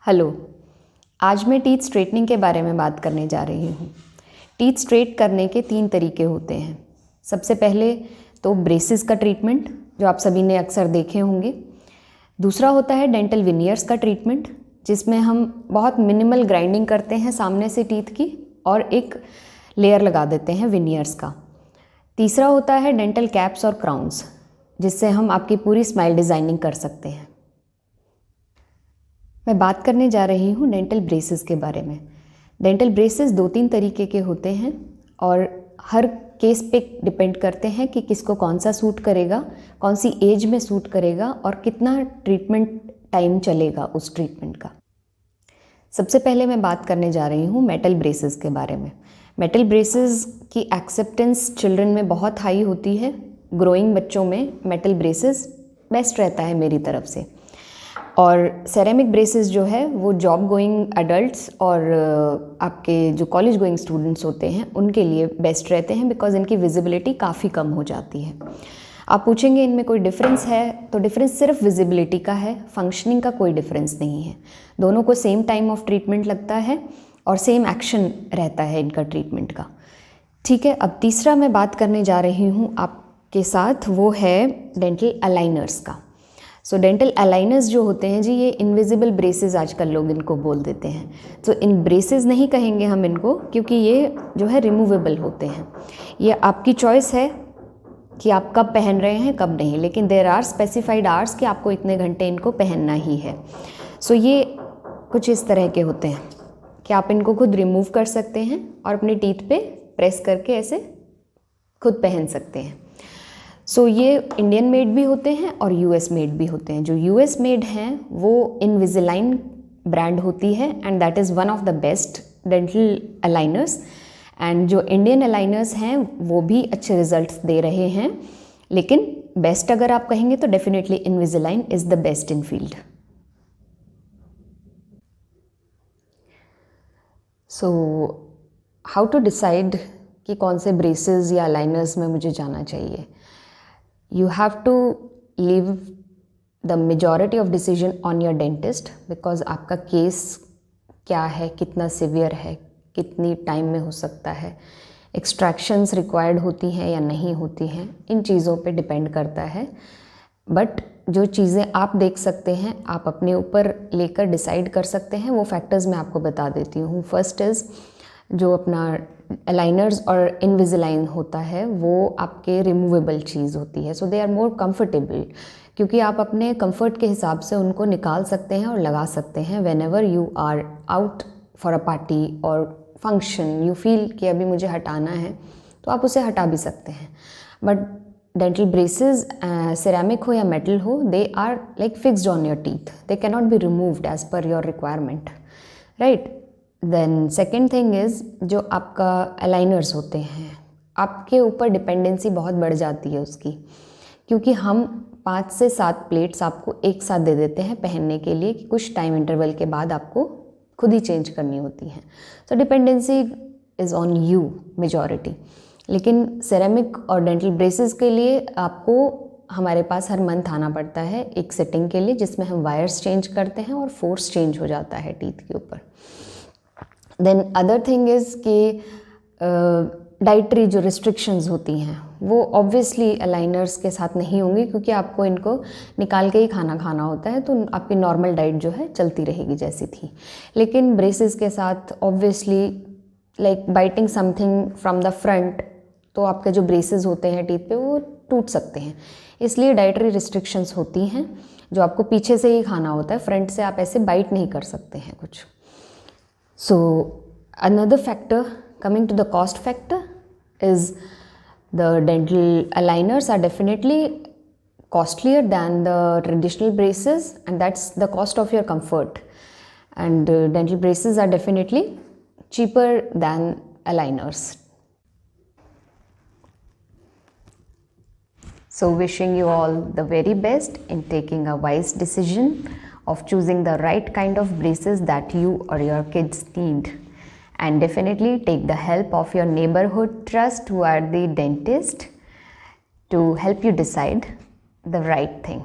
Hello. आज मैं teeth straightening के बारे में बात करने जा रही हूँ। टीथ स्ट्रेट करने के 3 तरीके होते हैं। सबसे पहले तो ब्रेसेस का ट्रीटमेंट, जो आप सभी ने अक्सर देखे होंगे। दूसरा होता है डेंटल विनियर्स का ट्रीटमेंट, जिसमें हम बहुत मिनिमल ग्राइंडिंग करते हैं सामने से टीथ की और एक लेयर लगा देते हैं विनियर्स का। तीसरा होता है डेंटल कैप्स और क्राउन्स, जिससे हम आपकी पूरी स्माइल डिज़ाइनिंग कर सकते हैं। मैं बात करने जा रही हूँ डेंटल ब्रेसेस के बारे में। डेंटल ब्रेसेस 2-3 तरीके के होते हैं और हर केस पे डिपेंड करते हैं कि किसको कौन सा सूट करेगा, कौन सी एज में सूट करेगा और कितना ट्रीटमेंट टाइम चलेगा उस ट्रीटमेंट का। सबसे पहले मैं बात करने जा रही हूँ मेटल ब्रेसेस के बारे में। मेटल ब्रेसेस की एक्सेप्टेंस चिल्ड्रन में बहुत हाई होती है। ग्रोइंग बच्चों में मेटल ब्रेसेस बेस्ट रहता है मेरी तरफ से। और सेरेमिक ब्रेसेस जो है वो जॉब गोइंग एडल्ट्स और आपके जो कॉलेज गोइंग स्टूडेंट्स होते हैं उनके लिए बेस्ट रहते हैं, बिकॉज इनकी विजिबिलिटी काफ़ी कम हो जाती है। आप पूछेंगे इनमें कोई डिफरेंस है, तो डिफरेंस सिर्फ विजिबिलिटी का है, फंक्शनिंग का कोई डिफरेंस नहीं है। दोनों को सेम टाइम ऑफ ट्रीटमेंट लगता है और सेम एक्शन रहता है इनका ट्रीटमेंट का। ठीक है, अब तीसरा मैं बात करने जा रही हूँ आपके साथ, वो है डेंटल अलाइनर्स का। सो डेंटल अलाइनर्स जो होते हैं जी, ये इनविजिबल ब्रेसेस आजकल लोग इनको बोल देते हैं। तो इन ब्रेसेस नहीं कहेंगे हम इनको, क्योंकि ये जो है रिमूवेबल होते हैं। ये आपकी चॉइस है कि आप कब पहन रहे हैं कब नहीं, लेकिन देयर आर स्पेसिफाइड आवर्स कि आपको इतने घंटे इनको पहनना ही है। सो ये कुछ इस तरह के होते हैं कि आप इनको खुद रिमूव कर सकते हैं और अपने टीथ पे प्रेस करके ऐसे खुद पहन सकते हैं। सो ये इंडियन मेड भी होते हैं और यूएस मेड भी होते हैं। जो यूएस मेड हैं वो इनविजिलाइन ब्रांड होती है and that is one of the best dental aligners. And जो इंडियन अलाइनर्स हैं वो भी अच्छे रिजल्ट्स दे रहे हैं, लेकिन बेस्ट अगर आप कहेंगे तो definitely Invisalign is the best in field. So how to decide कि कौन से ब्रेसेस या अलाइनर्स में मुझे जाना चाहिए। You have to leave the majority of decision on your dentist, because आपका केस क्या है, कितना सिवियर है, कितनी टाइम में हो सकता है, एक्सट्रैक्शंस रिक्वायर्ड होती हैं या नहीं होती हैं, इन चीज़ों पे डिपेंड करता है। बट जो चीज़ें आप देख सकते हैं, आप अपने ऊपर लेकर डिसाइड कर सकते हैं, वो फैक्टर्स मैं आपको बता देती हूँ। फर्स्ट इज़ जो अपना अलाइनर्स और इनविजिलाइन होता है वो आपके रिमूवेबल चीज़ होती है। सो दे आर मोर कंफर्टेबल, क्योंकि आप अपने कंफर्ट के हिसाब से उनको निकाल सकते हैं और लगा सकते हैं। Whenever you are out for a party और फंक्शन, यू फील कि अभी मुझे हटाना है, तो आप उसे हटा भी सकते हैं। बट डेंटल ब्रेसेस सिरेमिक हो या मेटल हो, they are like fixed on your teeth, they can not be removed as per your requirement, right. Then second thing is जो आपका अलाइनर्स होते हैं, आपके ऊपर डिपेंडेंसी बहुत बढ़ जाती है उसकी, क्योंकि हम 5 से 7 प्लेट्स आपको एक साथ दे देते हैं पहनने के लिए, कि कुछ टाइम इंटरवल के बाद आपको खुद ही चेंज करनी होती हैं। So dependency is on you majority. लेकिन सेरेमिक और डेंटल ब्रेसेस के लिए आपको हमारे पास हर मंथ आना पड़ता है एक सेटिंग के लिए, जिसमें हम वायर्स चेंज करते हैं और फोर्स चेंज हो जाता है टीथ के ऊपर। देन अदर थिंग इज़ कि डाइटरी जो रिस्ट्रिक्शंस होती हैं वो ऑब्वियसली अलाइनर्स के साथ नहीं होंगी, क्योंकि आपको इनको निकाल के ही खाना होता है, तो आपकी नॉर्मल डाइट जो है चलती रहेगी जैसी थी। लेकिन ब्रेसेस के साथ obviously like biting something from the front, तो आपके जो ब्रेसेस होते हैं टीथ पे वो टूट सकते हैं। इसलिए डाइटरी रिस्ट्रिक्शंस होती हैं, जो आपको पीछे से ही खाना होता है, फ्रंट से आप ऐसे बाइट नहीं कर सकते हैं कुछ। So another factor, coming to the cost factor, is the dental aligners are definitely costlier than the traditional braces, and that's the cost of your comfort. And dental braces are definitely cheaper than aligners. So wishing you all the very best in taking a wise decision of choosing the right kind of braces that you or your kids need. And definitely take the help of your neighborhood trustworthy dentist to help you decide the right thing.